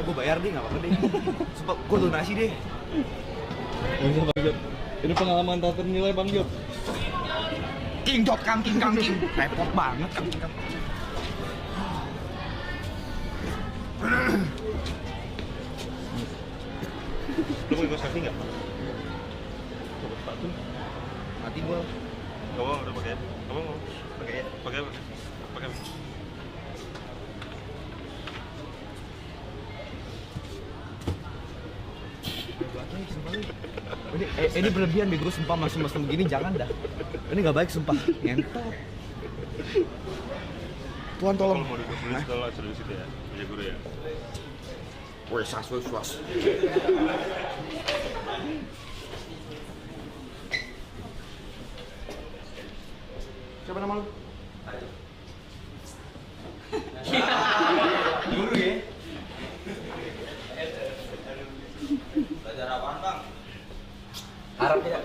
gue bayar deh, nggak apa-apa deh. Sumpah, gue donasi deh. Bisa Bang Jod. Ini pengalaman tak ternilai Bang Jod. King Jod Kang King. Repot banget Kang. Lu mau ikut selfie nggak? Coba sepatu. Mati gue. Gak mau, udah pakai. Kamu mau? Pakai. Ini berlebihan bego, sumpah masuk begini jangan dah. Ini nggak baik sumpah, ngentot. Tuhan tolong. Kalau mau ikut tulis sekolah suruh di situ ya, punya guru ya. Woi, swas. Siapa nama lu? Guru ya? Belajar apaan Bang? Arab ya?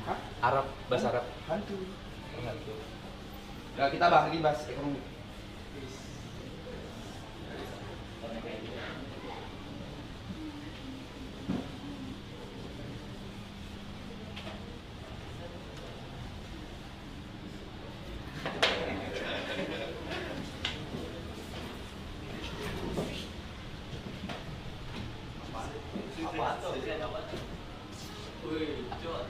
Hah? Arab, bahasa Arab. Hantu. Nah, kita bahas ekonomi. Apaan tuh? Wih, Jod.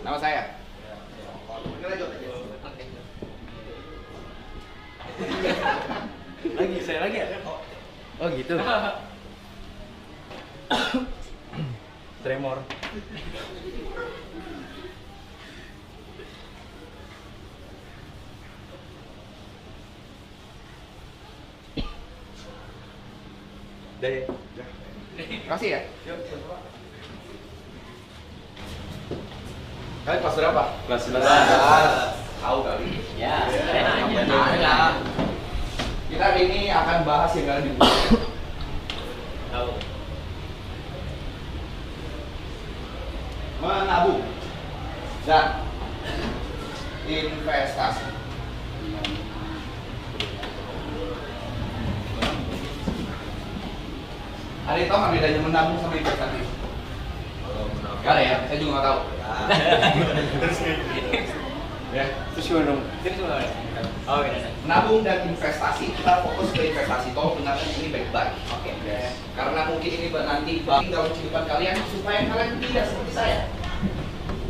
Nama saya. Nama saya. Saya lagi ya? Oh gitu. Tremor. Dari. Kasih ya. Kalian kelas berapa? Kelas 11. Tahu kali. Ya, Nanya. Kita hari ini akan bahas yang kalian dibutuhkan. Tahu. Menabung dan investasi. Ada yang tahu nggak bedanya menabung sama investasi? Gak ada ya, saya juga nggak tahu. Ya. Terus gimana dong? Oh, iya. Menabung dan investasi, kita fokus ke investasi. Tolong dengarkan ini baik-baik. Oke. Karena mungkin ini nanti penting dalam kehidupan kalian supaya kalian tidak seperti saya.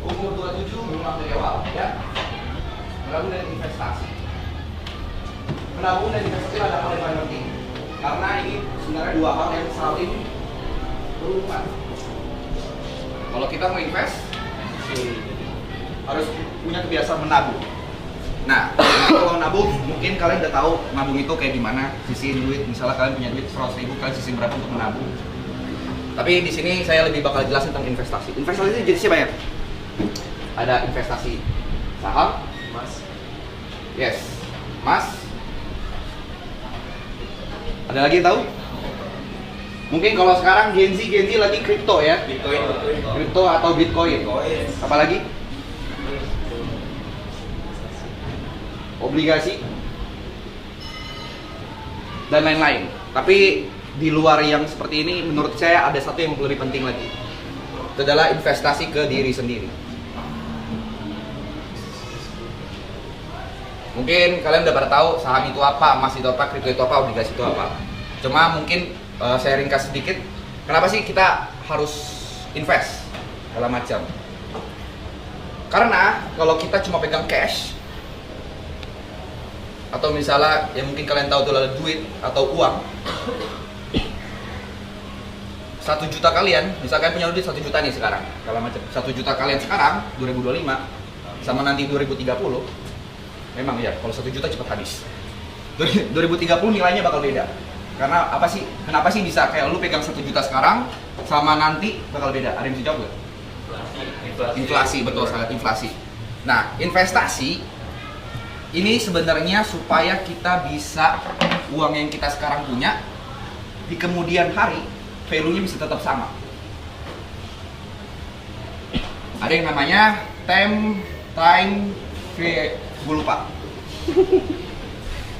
Umur 27 memang dari awal, ya. Menabung dan investasi. Menabung dan investasi adalah hal yang paling penting. Karena ini sebenarnya dua hal yang saling berhubungan. Kalau kita mau invest, harus punya kebiasaan menabung. Nah, kalau nabung, mungkin kalian udah tahu nabung itu kayak gimana, sisihin duit. Misalnya kalian punya duit 100.000, kalian sisihin berapa untuk menabung. Tapi di sini saya lebih bakal jelasin tentang investasi. Investasi itu jenisnya banyak. Ada investasi saham, Mas. yes, emas. Ada lagi yang tahu? Mungkin kalau sekarang Gen Z lagi kripto ya, Bitcoin. kripto atau Bitcoin. Apa lagi? Obligasi dan lain-lain. Tapi di luar yang seperti ini, menurut saya ada satu yang lebih penting lagi. Itu adalah investasi ke diri sendiri. Mungkin kalian udah pada tahu saham itu apa, emas itu apa, kripto itu apa, obligasi itu apa. Cuma mungkin saya ringkas sedikit. Kenapa sih kita harus invest segala macam? Karena kalau kita cuma pegang cash, atau misalnya yang mungkin kalian tahu itu adalah duit atau uang, 1 juta kalian, misalkan punya duit 1 juta nih sekarang, kalau macam 1 juta kalian sekarang 2025 sama nanti 2030, memang ya kalau 1 juta cepat habis. 2030 nilainya bakal beda. Karena apa sih? Kenapa sih bisa kayak lu pegang 1 juta sekarang sama nanti bakal beda? Ada yang bisa jawab nggak? Inflasi, betul sangat inflasi. Nah, investasi ini sebenarnya supaya kita bisa uang yang kita sekarang punya di kemudian hari value-nya bisa tetap sama. Ada yang namanya time, gue lupa.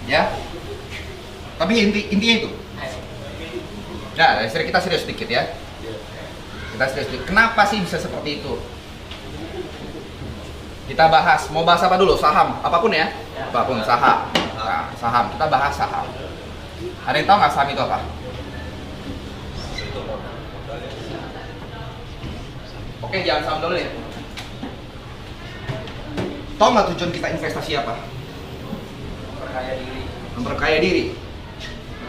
Ya. Tapi intinya itu. Nah, kita serius sedikit ya. Kita serius sedikit. Kenapa sih bisa seperti itu? Kita bahas. Mau bahas apa dulu? Saham, apapun ya. Apapun saham. Nah, saham. Kita bahas saham. Ada yang tahu nggak saham itu apa? Oke, jangan saham dulu ya. Tahu nggak tujuan kita investasi apa? Perkaya diri. Memperkaya diri.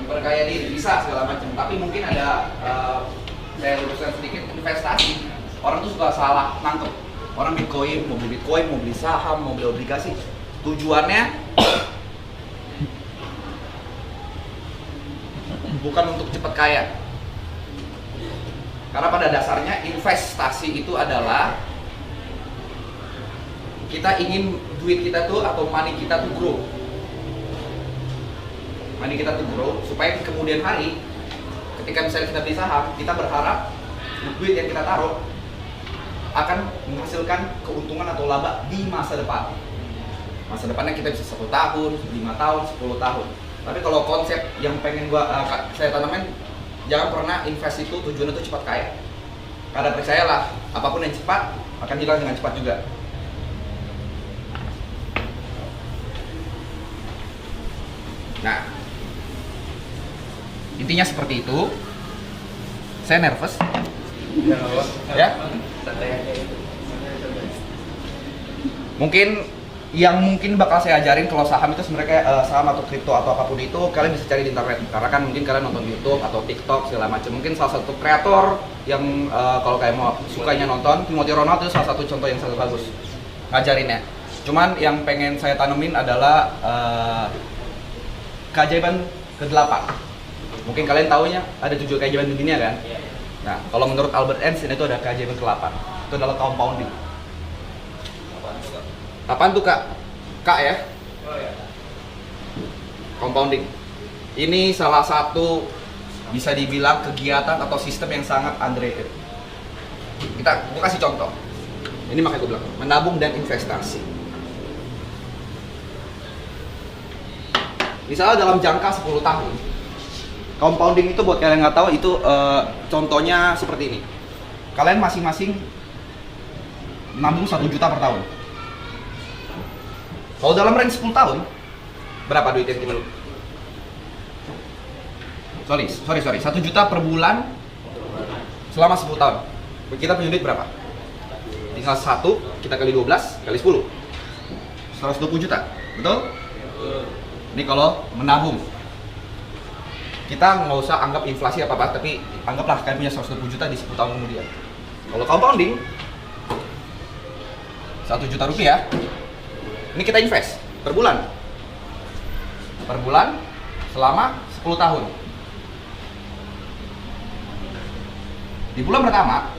Memperkaya diri bisa segala macam. Tapi mungkin ada saya luruskan sedikit, investasi. Orang tuh suka salah nangkep. Orang Bitcoin, mau beli saham, mau beli obligasi. Tujuannya bukan untuk cepat kaya. Karena pada dasarnya investasi itu adalah kita ingin duit kita tuh atau money kita tuh grow. Money kita tuh grow supaya di kemudian hari ketika misalnya kita beli saham, kita berharap duit yang kita taruh akan menghasilkan keuntungan atau laba di masa depan. Masa depannya kita bisa 1 tahun, 5 tahun, 10 tahun. Tapi kalau konsep yang pengen saya tanamin, jangan pernah invest itu tujuannya itu cepat kaya. Karena percayalah, apapun yang cepat akan hilang dengan cepat juga. Nah, intinya seperti itu. Saya nervous. Ya. Mungkin bakal saya ajarin kalau saham itu sebenarnya saham atau kripto atau apapun itu kalian bisa cari di internet, karena kan mungkin kalian nonton YouTube atau TikTok segala macam. Mungkin salah satu kreator yang kalau kalian mau sukanya nonton, Timothy Ronald itu salah satu contoh yang sangat bagus ngajarinnya. Cuman yang pengen saya tanemin adalah keajaiban ke-8. Mungkin kalian taunya ada 7 keajaiban di dunia kan? Nah, kalau menurut Albert Einstein itu ada keajaiban ke-8. Itu adalah compounding. Apaan tuh Kak? Kak ya? Compounding. Ini salah satu bisa dibilang kegiatan atau sistem yang sangat underrated. Gua kasih contoh. Ini makanya gue bilang menabung dan investasi. Misalnya dalam jangka 10 tahun, compounding itu buat kalian nggak tahu itu contohnya seperti ini. Kalian masing-masing nabung 1 juta per tahun. Kalau dalam range 10 tahun, berapa duit yang dimiliki? Sorry, 1 juta per bulan selama 10 tahun. Kita punya duit berapa? Tinggal 1, kita kali 12, kali 10. 120 juta, betul? Ini kalau menabung. Kita nggak usah anggap inflasi apa-apa, tapi anggaplah kalian punya 120 juta di 10 tahun kemudian. Kalau compounding, 1 juta rupiah, ini kita invest per bulan. Per bulan selama 10 tahun. Di bulan pertama,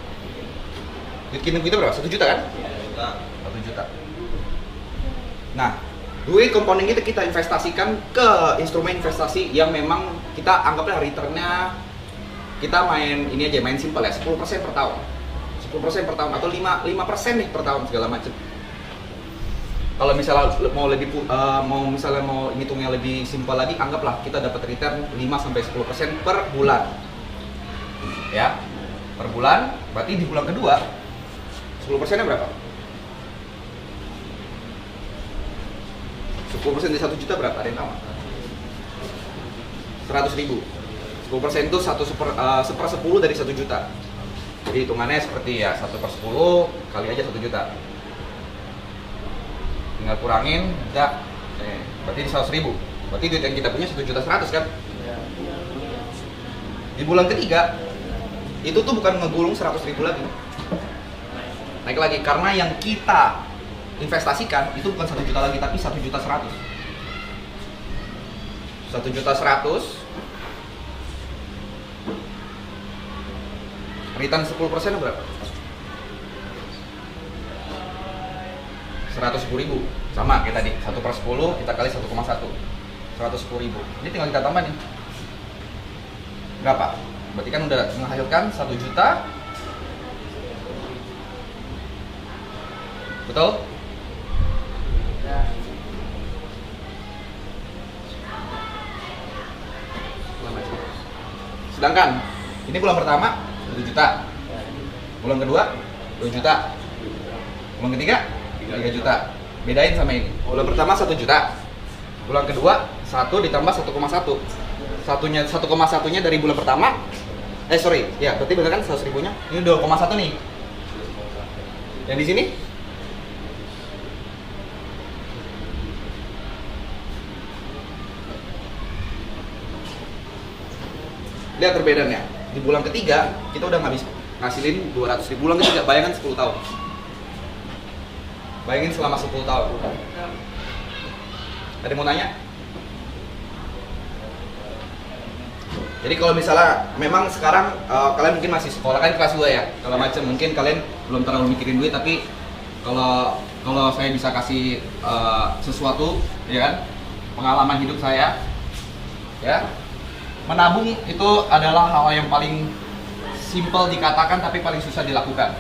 duit kita berapa? 1 juta kan? 1 juta. Nah, duit compounding itu kita investasikan ke instrumen investasi yang memang kita anggaplah returnnya, kita main ini aja, main simpel ya, 10% per tahun. 10% per tahun atau 5% nih per tahun segala macam. Kalau misalnya mau ngitungnya lebih simpel lagi, anggaplah kita dapat return 5-10% per bulan. Ya. Per bulan, berarti di bulan kedua 10%-nya berapa? 10% dari 1 juta berapa? Ada yang tahu? 100.000. 10% itu 1/10 dari 1 juta. Jadi hitungannya seperti ya 1/10 kali aja 1 juta. Tinggal kurangin, udah. Berarti di 100.000. Berarti duit yang kita punya 1.100.000 kan? Di bulan ketiga itu tuh bukan ngegulung 100.000 lagi. Naik lagi karena yang kita investasikan itu bukan 1 juta lagi, tapi 1.100.000. 1.100.000 return 10% berapa? 110.000. Sama kayak tadi, 1/10 kita kali 1,1. 110.000. Ini tinggal kita tambah nih. Berapa? Berarti kan udah menghasilkan 1 juta. Betul? Sedangkan ini bulan pertama 1 juta, bulan kedua 2 juta, bulan ketiga 3 juta. Bedain sama ini. Bulan pertama 1 juta, bulan kedua 1 ditambah 1,1. Satunya dari bulan pertama. Ya berarti bener kan 100 ribunya? Ini 2,1 nih. Yang di sini lihat perbedaannya. Di bulan ketiga kita udah ngasilin 200 ribu. Bulan ketiga, bayangkan 10 tahun. Bayangin selama 10 tahun. Ada yang mau nanya? Jadi kalau misalnya memang sekarang kalian mungkin masih sekolah kan kelas 2 ya, kalau macam mungkin kalian belum terlalu mikirin duit, tapi kalau saya bisa kasih sesuatu, ya kan, pengalaman hidup saya, ya, menabung itu adalah hal yang paling simple dikatakan tapi paling susah dilakukan.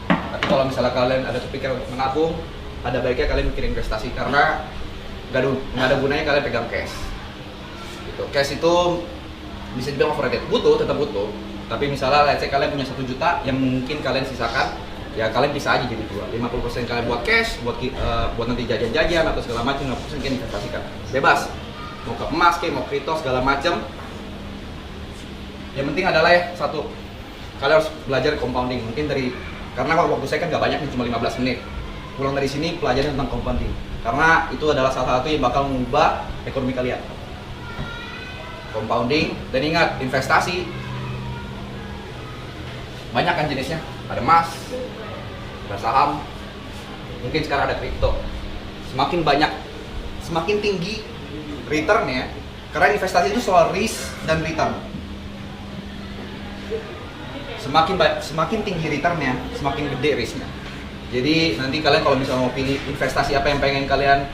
Tapi kalau misalnya kalian ada kepikiran untuk menabung, ada baiknya kalian mikir investasi karena nggak ada gunanya kalian pegang cash. Gitu. Cash itu bisa dibilang overrated, tetap butuh. Tapi misalnya let's say kalian punya 1 juta yang mungkin kalian sisakan, ya kalian bisa aja jadi 50% kalian buat cash, buat nanti jajan-jajan atau segala macam, 50% kalian investasikan. Bebas. Mau ke emas, mau kripto segala macam. Yang penting adalah ya satu, kalian harus belajar compounding. Mungkin karena waktu saya kan nggak banyak, cuma 15 menit. Pulang dari sini pelajarin tentang compounding. Karena itu adalah salah satu yang bakal mengubah ekonomi kalian. Compounding, dan ingat investasi banyak kan jenisnya, ada emas, ada saham, mungkin sekarang ada kripto. Semakin tinggi returnnya, karena investasi itu soal risk dan return. Semakin tinggi returnnya, semakin gede risknya. Jadi nanti kalian kalau misalnya mau pilih investasi apa yang pengen kalian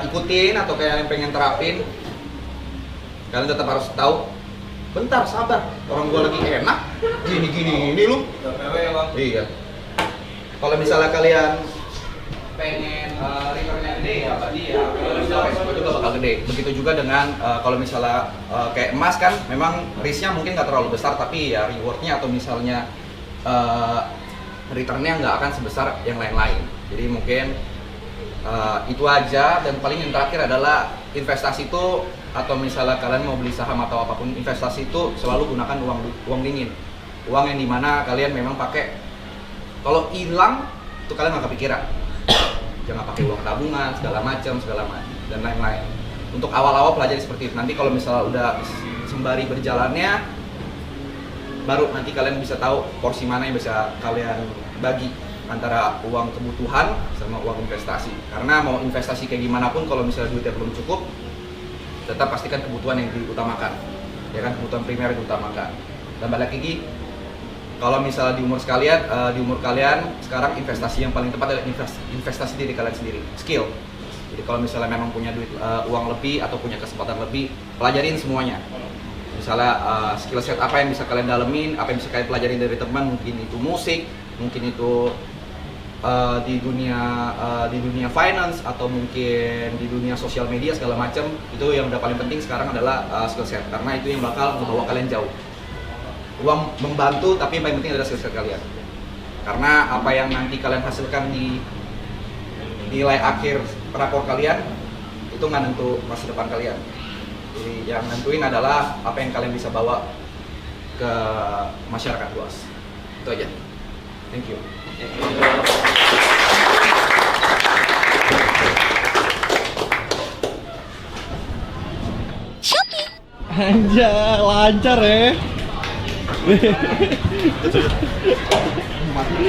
ikutin atau kalian pengen terapin, kalian tetap harus tahu. Bentar, sabar. Orang gua lagi enak. Gini lu. Iya. Kalau misalnya kalian pengen returnnya gede ya, berarti ya resiko juga bakal gede. Begitu juga dengan kalau misalnya kayak emas kan, memang risknya mungkin nggak terlalu besar, tapi ya rewardnya atau misalnya returnnya nggak akan sebesar yang lain-lain. Jadi mungkin itu aja. Dan paling yang terakhir adalah investasi itu, atau misalnya kalian mau beli saham atau apapun investasi itu, selalu gunakan uang dingin, uang yang dimana kalian memang pakai. Kalau hilang itu kalian nggak kepikiran. Jangan pakai uang tabungan segala macam dan lain-lain. Untuk awal-awal pelajari seperti itu. Nanti kalau misalnya udah sembari berjalannya, baru nanti kalian bisa tahu porsi mana yang bisa kalian bagi antara uang kebutuhan sama uang investasi. Karena mau investasi kayak gimana pun, kalau misalnya duitnya belum cukup, tetap pastikan kebutuhan yang diutamakan, ya kan, kebutuhan primer diutamakan. Dan balik lagi, kalau misalnya di umur kalian sekarang investasi yang paling tepat adalah investasi diri kalian sendiri, skill. Jadi kalau misalnya memang punya duit, uang lebih atau punya kesempatan lebih, pelajarin semuanya. Misalnya skill set apa yang bisa kalian dalemin, apa yang bisa kalian pelajarin dari teman, mungkin itu musik, mungkin itu di dunia finance, atau mungkin di dunia sosial media segala macam. Itu yang udah paling penting sekarang adalah skill set, karena itu yang bakal membawa kalian jauh. Uang membantu, tapi yang paling penting adalah skill set kalian, karena apa yang nanti kalian hasilkan di nilai akhir rapor kalian itu nggak nentu masa depan kalian. Jadi yang nentuin adalah apa yang kalian bisa bawa ke masyarakat luas. Itu aja. Thank you. Anjay, lancar ya. Mati.